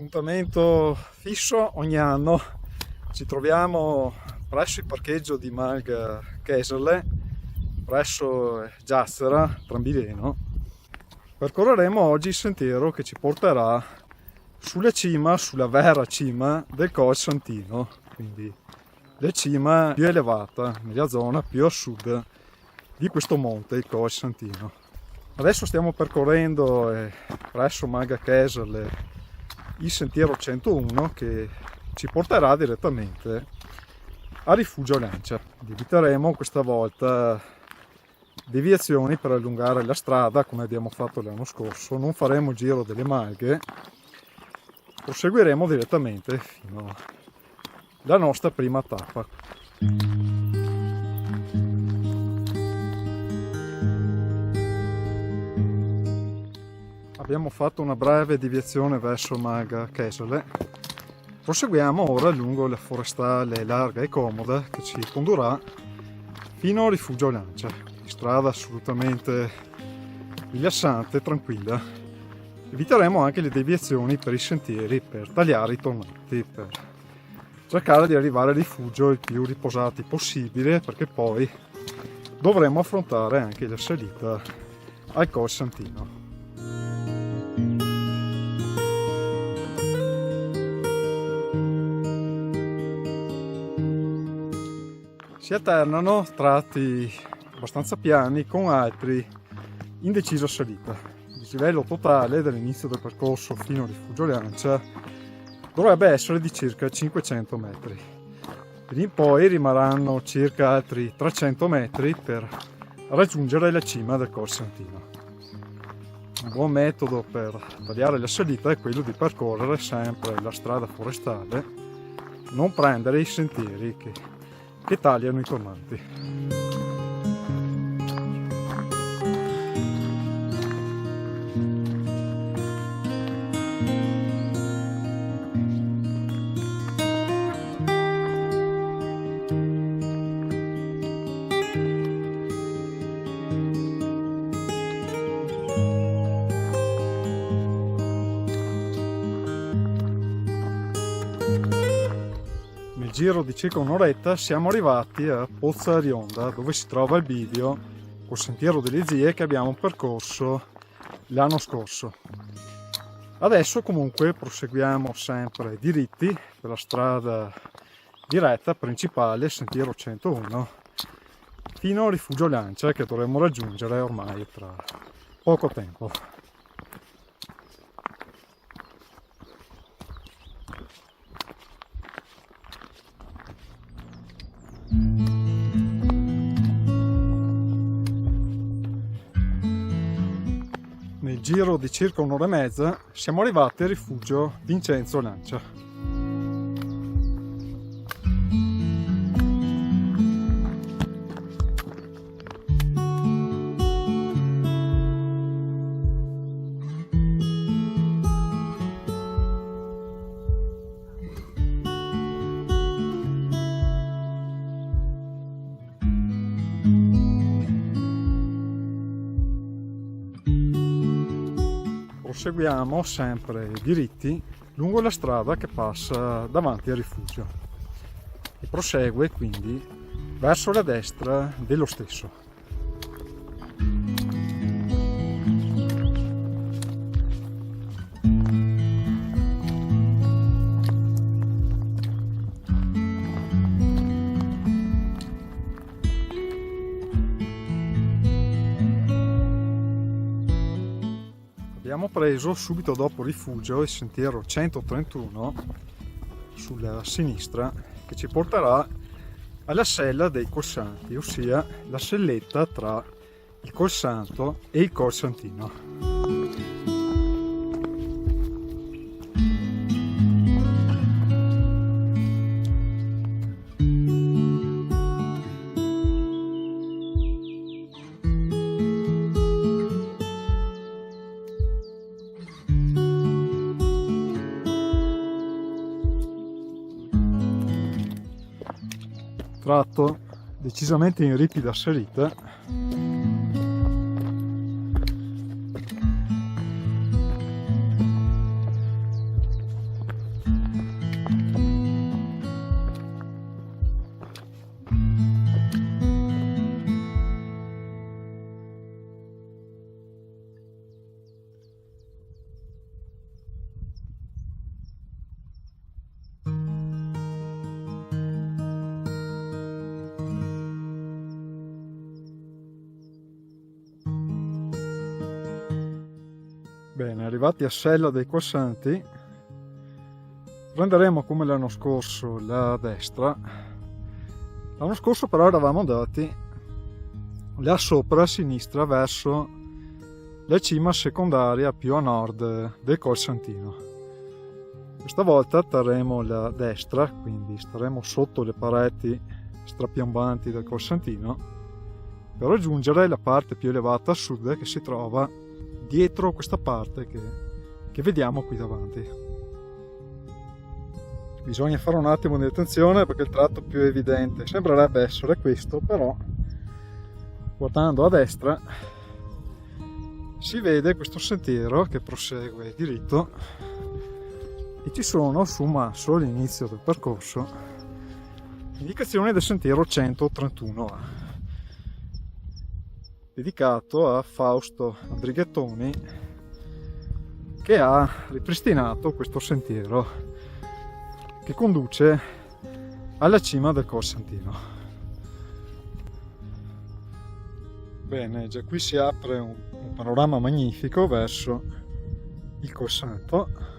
Appuntamento fisso ogni anno, ci troviamo presso il parcheggio di Malga Käserle, presso Giazzera, Trambileno. Percorreremo oggi il sentiero che ci porterà sulla vera cima del Col Santino, quindi la cima più elevata, nella zona più a sud di questo monte, il Col Santino. Adesso stiamo percorrendo presso Malga Käserle il sentiero 101 che ci porterà direttamente a Rifugio Lancia. Eviteremo questa volta deviazioni per allungare la strada come abbiamo fatto l'anno scorso, non faremo il giro delle Malghe, proseguiremo direttamente fino alla nostra prima tappa. Abbiamo fatto una breve deviazione verso Malga Käserle. Proseguiamo ora lungo la forestale larga e comoda che ci condurrà fino a Rifugio Lancia. Strada assolutamente rilassante, tranquilla. Eviteremo anche le deviazioni per i sentieri per tagliare i tornanti, per cercare di arrivare a rifugio il più riposati possibile, perché poi dovremo affrontare anche la salita al Col Santino. Si alternano tratti abbastanza piani con altri in decisa salita. Il dislivello totale dall'inizio del percorso fino a Rifugio Lancia dovrebbe essere di circa 500 metri. Lì in poi rimarranno circa altri 300 metri per raggiungere la cima del Col Santino. Un buon metodo per tagliare la salita è quello di percorrere sempre la strada forestale, non prendere i sentieri che tagliano i tornanti. Nel giro di circa un'oretta siamo arrivati a Pozza Rionda, dove si trova il bivio col sentiero delle Zie che abbiamo percorso l'anno scorso. Adesso comunque proseguiamo sempre diritti per la strada diretta principale, sentiero 101, fino a Rifugio Lancia, che dovremo raggiungere ormai tra poco tempo. Nel giro di circa un'ora e mezza siamo arrivati al Rifugio Vincenzo Lancia. Proseguiamo sempre diritti lungo la strada che passa davanti al rifugio e prosegue quindi verso la destra dello stesso. Abbiamo preso subito dopo Rifugio il sentiero 131 sulla sinistra che ci porterà alla sella dei Colsanti, ossia la selletta tra il Colsanto e il Col Santino. Tratto decisamente in ripida salita, arrivati a Sella dei Colsanti, prenderemo come l'anno scorso la destra. L'anno scorso però eravamo andati là sopra a sinistra verso la cima secondaria più a nord del Colsantino. Questa volta terremo la destra, quindi staremo sotto le pareti strapiombanti del Colsantino per raggiungere la parte più elevata a sud che si trova dietro questa parte che vediamo qui davanti. Bisogna fare un attimo di attenzione perché il tratto più evidente sembrerebbe essere questo, però guardando a destra si vede questo sentiero che prosegue diritto e ci sono su un asso all'inizio del percorso indicazioni del sentiero 131A, dedicato a Fausto Andrighettoni, che ha ripristinato questo sentiero che conduce alla cima del Colsantino. Bene, già qui si apre un panorama magnifico verso il Colsanto.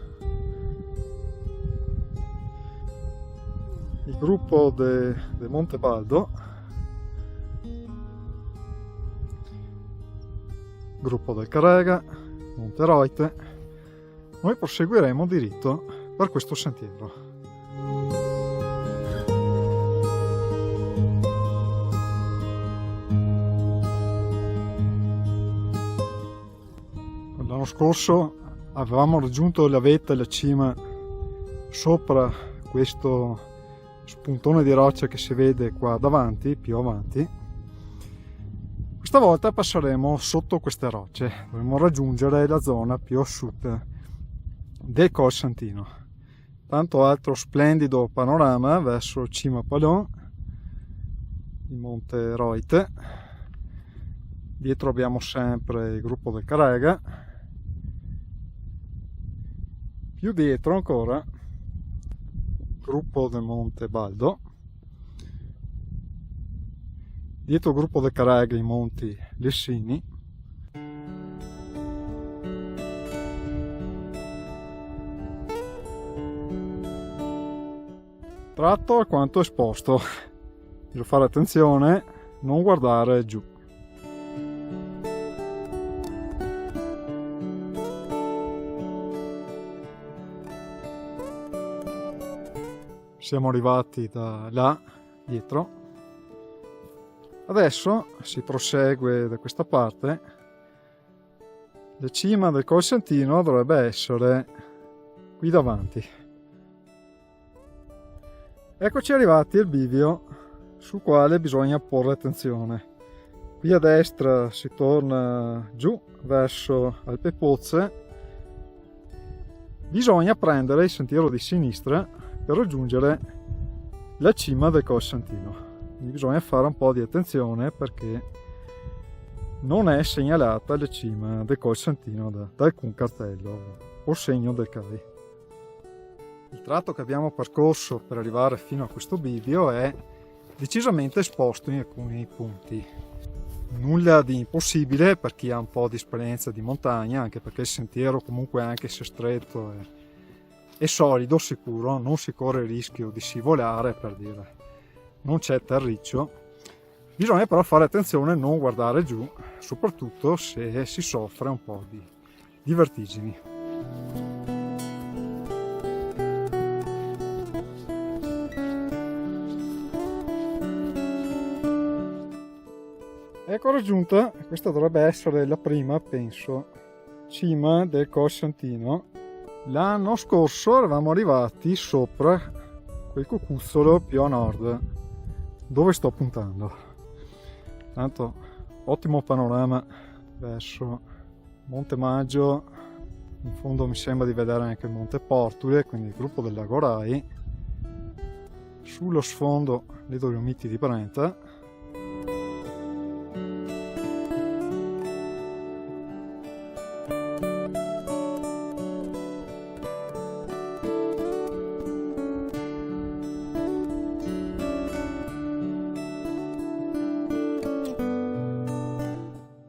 Il gruppo de Monte Baldo, gruppo del Carega, Monte Roite. Noi proseguiremo diritto per questo sentiero. L'anno scorso avevamo raggiunto la vetta e la cima sopra questo spuntone di roccia che si vede qua davanti, più avanti. Questa volta passeremo sotto queste rocce, dovremo raggiungere la zona più a sud del Colsantino. Tanto altro splendido panorama verso cima Palon, il Monte Roite. Dietro abbiamo sempre il gruppo del Carega. Più dietro ancora gruppo del Monte Baldo, dietro il gruppo del Carega i Monti Lessini, tratto alquanto esposto, devo fare attenzione, non guardare giù. Siamo arrivati da là, dietro. Adesso si prosegue da questa parte. La cima del Colsantino dovrebbe essere qui davanti. Eccoci arrivati al bivio sul quale bisogna porre attenzione. Qui a destra si torna giù verso Alpe Pozze. Bisogna prendere il sentiero di sinistra per raggiungere la cima del Colsantino. Quindi bisogna fare un po' di attenzione perché non è segnalata la cima del Colsantino da alcun cartello o segno del CAI. Il tratto che abbiamo percorso per arrivare fino a questo bivio è decisamente esposto in alcuni punti. Nulla di impossibile per chi ha un po' di esperienza di montagna, anche perché il sentiero comunque, anche se stretto, è solido, sicuro, non si corre il rischio di scivolare, per dire, non c'è terriccio. Bisogna però fare attenzione a non guardare giù, soprattutto se si soffre un po' di vertigini. Ecco raggiunta, questa dovrebbe essere la prima, penso, cima del Colsantino. L'anno scorso eravamo arrivati sopra quel cocuzzolo più a nord, dove sto puntando. Tanto ottimo panorama verso Monte Maggio, in fondo mi sembra di vedere anche il Monte Portule, quindi il gruppo del Lago Rai. Sullo sfondo le Dolomiti di Brenta.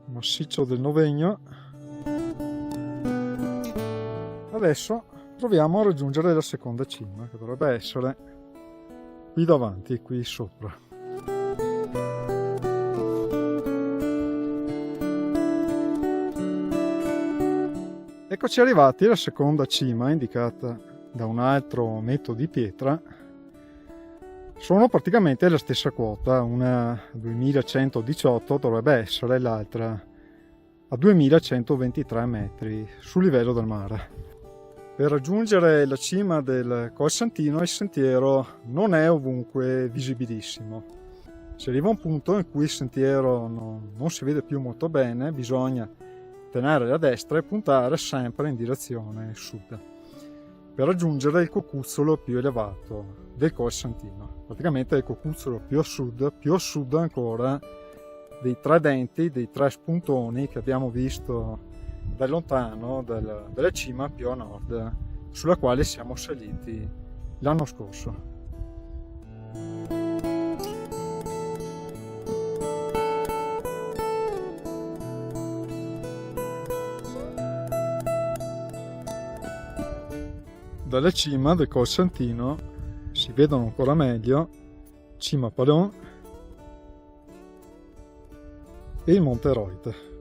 Massiccio del Novegno. Adesso proviamo a raggiungere la seconda cima, che dovrebbe essere qui davanti, qui sopra. Eccoci arrivati alla seconda cima indicata da un altro metro di pietra. Sono praticamente la stessa quota, una 2118 dovrebbe essere, l'altra a 2123 metri sul livello del mare. Per raggiungere la cima del Col Santino il sentiero non è ovunque visibilissimo. Si arriva a un punto in cui il sentiero non si vede più molto bene, bisogna tenere a destra e puntare sempre in direzione sud per raggiungere il cocuzzolo più elevato del Col Santino. Praticamente è il cocuzzolo più a sud ancora dei tre denti, dei tre spuntoni che abbiamo visto da lontano della cima più a nord, sulla quale siamo saliti l'anno scorso. Dalla cima del Col Santino si vedono ancora meglio Cima Padon e il Monte Reuter.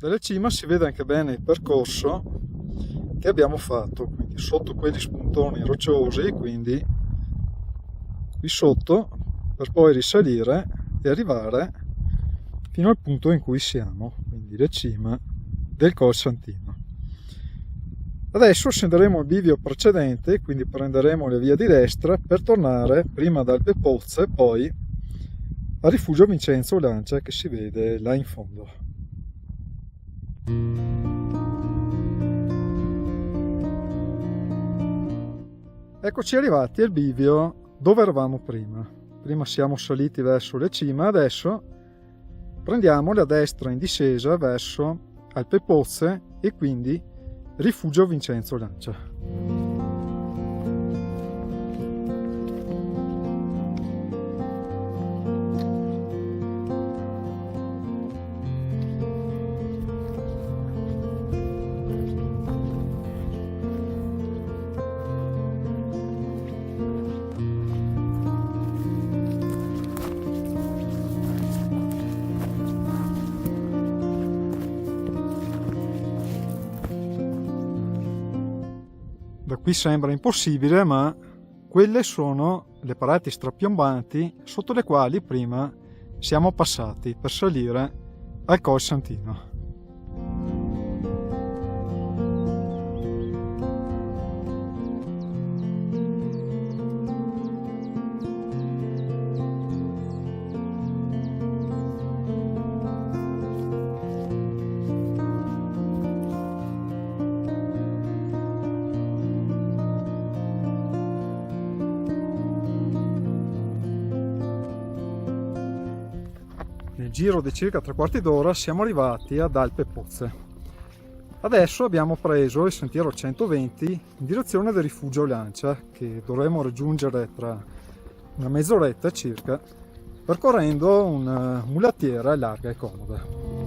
Dalla cima si vede anche bene il percorso che abbiamo fatto, quindi sotto quegli spuntoni rocciosi, quindi qui sotto, per poi risalire e arrivare fino al punto in cui siamo, quindi la cima del Col Santino. Adesso scenderemo il bivio precedente, quindi prenderemo la via di destra per tornare prima ad Alpe Pozze e poi a Rifugio Vincenzo Lancia che si vede là in fondo. Eccoci arrivati al bivio dove eravamo prima. Prima siamo saliti verso la cima, adesso prendiamo la destra in discesa verso Alpe Pozze e quindi Rifugio Vincenzo Lancia. Da qui sembra impossibile, ma quelle sono le pareti strapiombanti sotto le quali prima siamo passati per salire al Col Santino. giro di circa 3/4 d'ora siamo arrivati ad Alpe Pozze. Adesso abbiamo preso il sentiero 120 in direzione del rifugio Lancia, che dovremo raggiungere tra una mezz'oretta circa, percorrendo una mulattiera larga e comoda.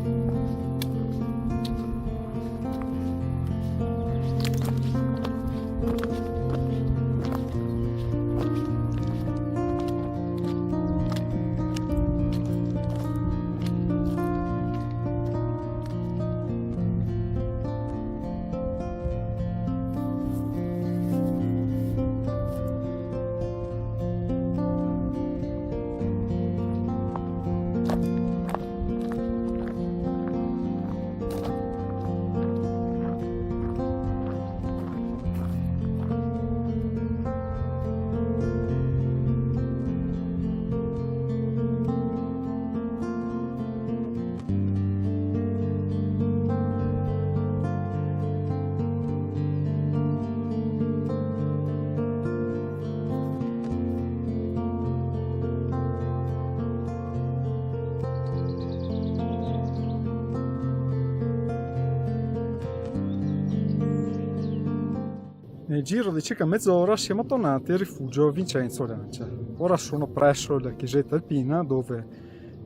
Nel giro di circa mezz'ora siamo tornati al rifugio Vincenzo Lancia. Ora sono presso la chiesetta alpina dove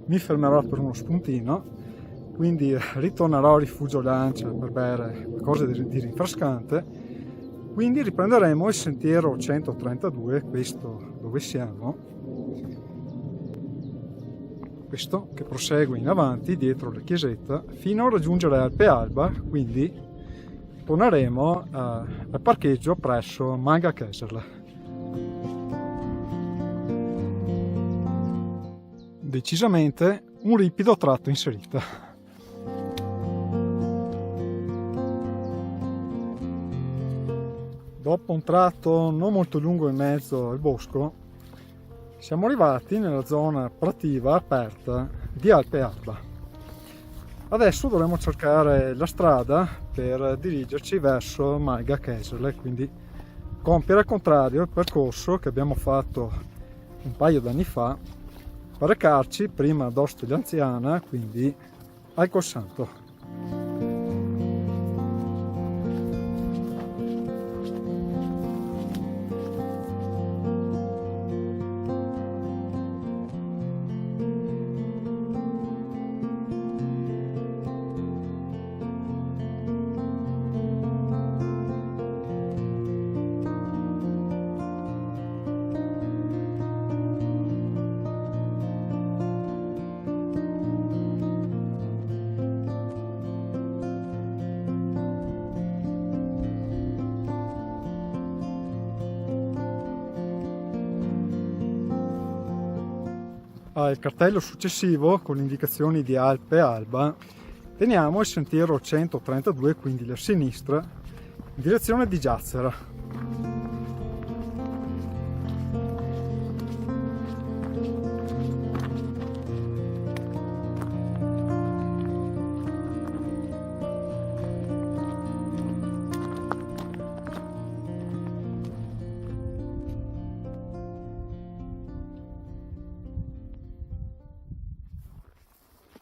mi fermerò per uno spuntino, quindi ritornerò al rifugio Lancia per bere qualcosa di rinfrescante. Quindi riprenderemo il sentiero 132, questo dove siamo, questo che prosegue in avanti dietro la chiesetta fino a raggiungere Alpe Alba, quindi torneremo al parcheggio presso Manga Keserle. Decisamente un ripido tratto in salita. Dopo un tratto non molto lungo in mezzo al bosco, siamo arrivati nella zona prativa aperta di Alpe Alba. Adesso dovremo cercare la strada per dirigerci verso Manga Keserle, quindi compiere al contrario il percorso che abbiamo fatto un paio d'anni fa per recarci prima ad Ostia Anziana, quindi al Colsanto. Al cartello successivo con le indicazioni di Alpe Alba teniamo il sentiero 132, quindi la sinistra, in direzione di Giazzera.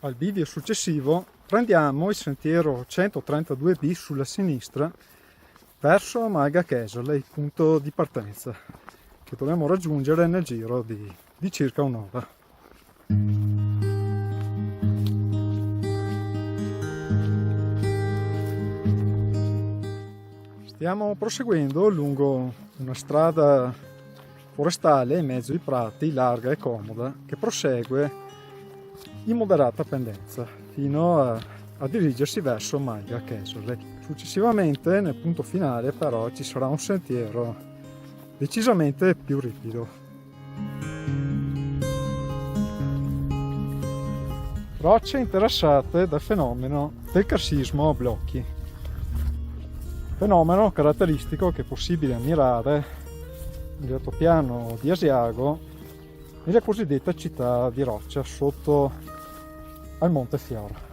Al bivio successivo prendiamo il sentiero 132B sulla sinistra verso Manga Keserle, il punto di partenza, che dovremo raggiungere nel giro di circa un'ora. Stiamo proseguendo lungo una strada forestale in mezzo ai prati, larga e comoda, che prosegue in moderata pendenza fino a dirigersi verso Manga Keserle. Successivamente, nel punto finale, però, ci sarà un sentiero decisamente più ripido. Rocce interessate dal fenomeno del carsismo a blocchi, fenomeno caratteristico che è possibile ammirare nel retropiano di Asiago, nella cosiddetta città di roccia sotto al Monte Fiora.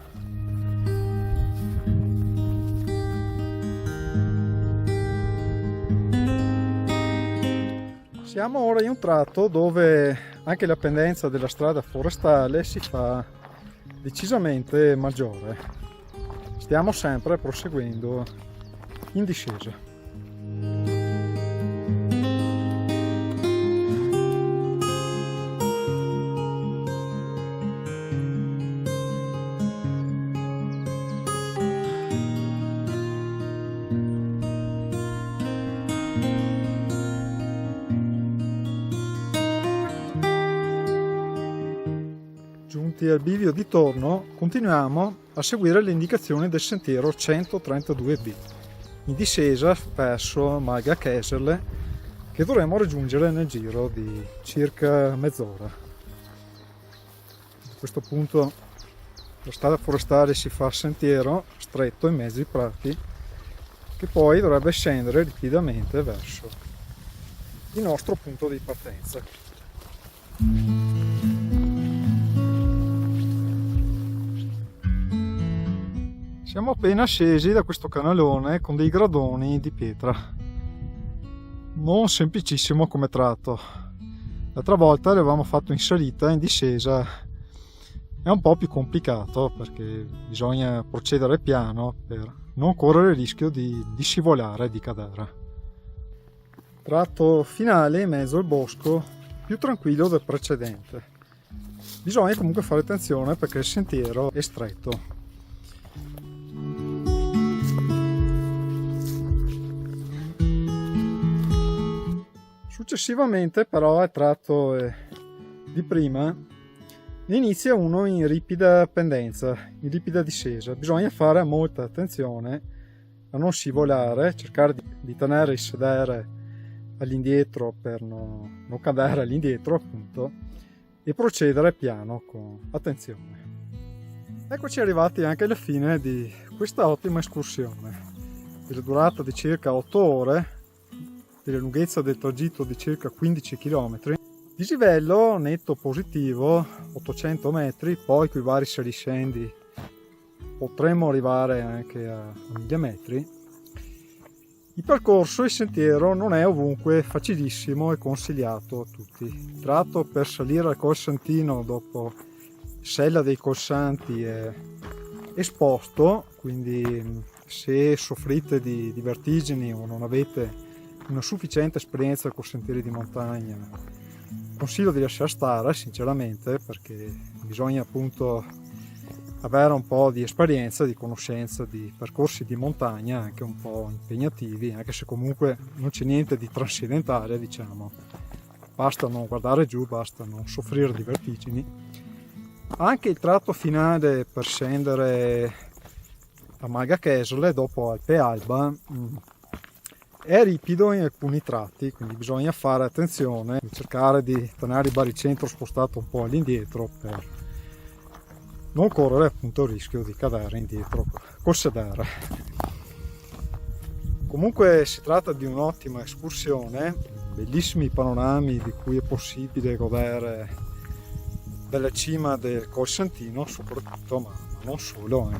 Siamo ora in un tratto dove anche la pendenza della strada forestale si fa decisamente maggiore. Stiamo sempre proseguendo in discesa. Giunti al bivio di Torno, continuiamo a seguire le indicazioni del sentiero 132B, in discesa verso Malga Käserle, che dovremo raggiungere nel giro di circa mezz'ora. A questo punto la strada forestale si fa sentiero stretto in mezzo ai prati, che poi dovrebbe scendere rapidamente verso il nostro punto di partenza. Siamo appena scesi da questo canalone con dei gradoni di pietra, non semplicissimo come tratto. L'altra volta l'avevamo fatto in salita, in discesa è un po' più complicato perché bisogna procedere piano per non correre il rischio di scivolare e di cadere. Tratto finale in mezzo al bosco, più tranquillo del precedente. Bisogna comunque fare attenzione perché il sentiero è stretto. Successivamente però al tratto di prima inizia uno in ripida pendenza, in ripida discesa. Bisogna fare molta attenzione a non scivolare, cercare di tenere il sedere all'indietro per non cadere all'indietro appunto, e procedere piano con attenzione. Eccoci arrivati anche alla fine di questa ottima escursione, della durata di circa 8 ore, della lunghezza del tragitto di circa 15 km, dislivello netto positivo 800 metri, poi con i vari saliscendi potremmo arrivare anche a 1000 metri. Il percorso, il sentiero, non è ovunque facilissimo e consigliato a tutti. Il tratto per salire al Col Santino dopo Sella dei Colsanti è esposto, quindi se soffrite di vertigini o non avete una sufficiente esperienza con sentieri di montagna, consiglio di lasciar stare sinceramente, perché bisogna appunto avere un po' di esperienza, di conoscenza di percorsi di montagna anche un po' impegnativi, anche se comunque non c'è niente di trascendentale, diciamo, basta non guardare giù, basta non soffrire di vertigini. Anche il tratto finale per scendere a Malga Käserle dopo Alpe Alba è ripido in alcuni tratti, quindi bisogna fare attenzione, cercare di tenere il baricentro spostato un po' all'indietro per non correre appunto il rischio di cadere indietro col sedere. Comunque si tratta di un'ottima escursione, bellissimi panorami di cui è possibile godere dalla cima del Col Santino soprattutto, ma non solo,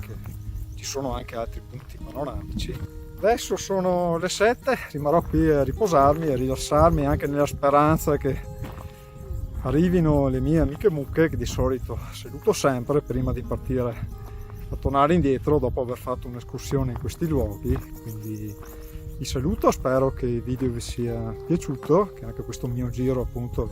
ci sono anche altri punti panoramici. Adesso sono le 7, rimarrò qui a riposarmi e rilassarmi, anche nella speranza che arrivino le mie amiche mucche, che di solito saluto sempre prima di partire a tornare indietro dopo aver fatto un'escursione in questi luoghi. Quindi vi saluto, spero che il video vi sia piaciuto, che anche questo mio giro appunto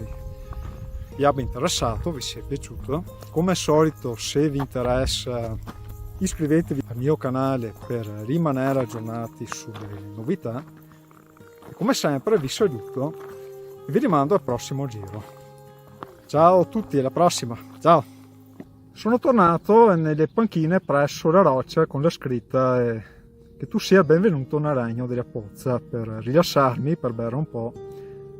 vi abbia interessato, vi sia piaciuto. Come al solito, se vi interessa, iscrivetevi al mio canale per rimanere aggiornati sulle novità e come sempre vi saluto e vi rimando al prossimo giro. Ciao a tutti, alla prossima, ciao! Sono tornato nelle panchine presso la roccia con la scritta che tu sia benvenuto nel regno della Pozza, per rilassarmi, per bere un po',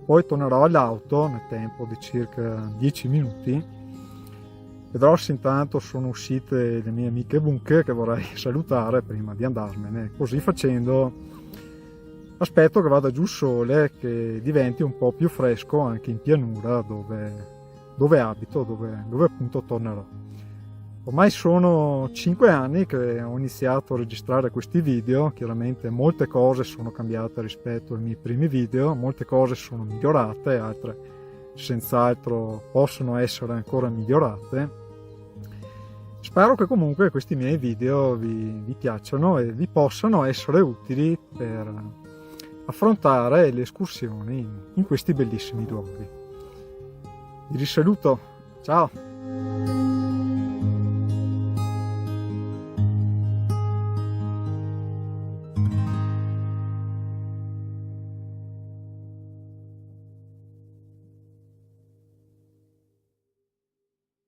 poi tornerò all'auto nel tempo di circa 10 minuti. Vedrò se intanto sono uscite le mie amiche bunche che vorrei salutare prima di andarmene. Così facendo aspetto che vada giù il sole, che diventi un po' più fresco anche in pianura dove abito, dove appunto tornerò. Ormai sono 5 anni che ho iniziato a registrare questi video, chiaramente molte cose sono cambiate rispetto ai miei primi video, molte cose sono migliorate, altre senz'altro possono essere ancora migliorate. Spero che comunque questi miei video vi piacciono e vi possano essere utili per affrontare le escursioni in questi bellissimi luoghi. Vi risaluto, ciao!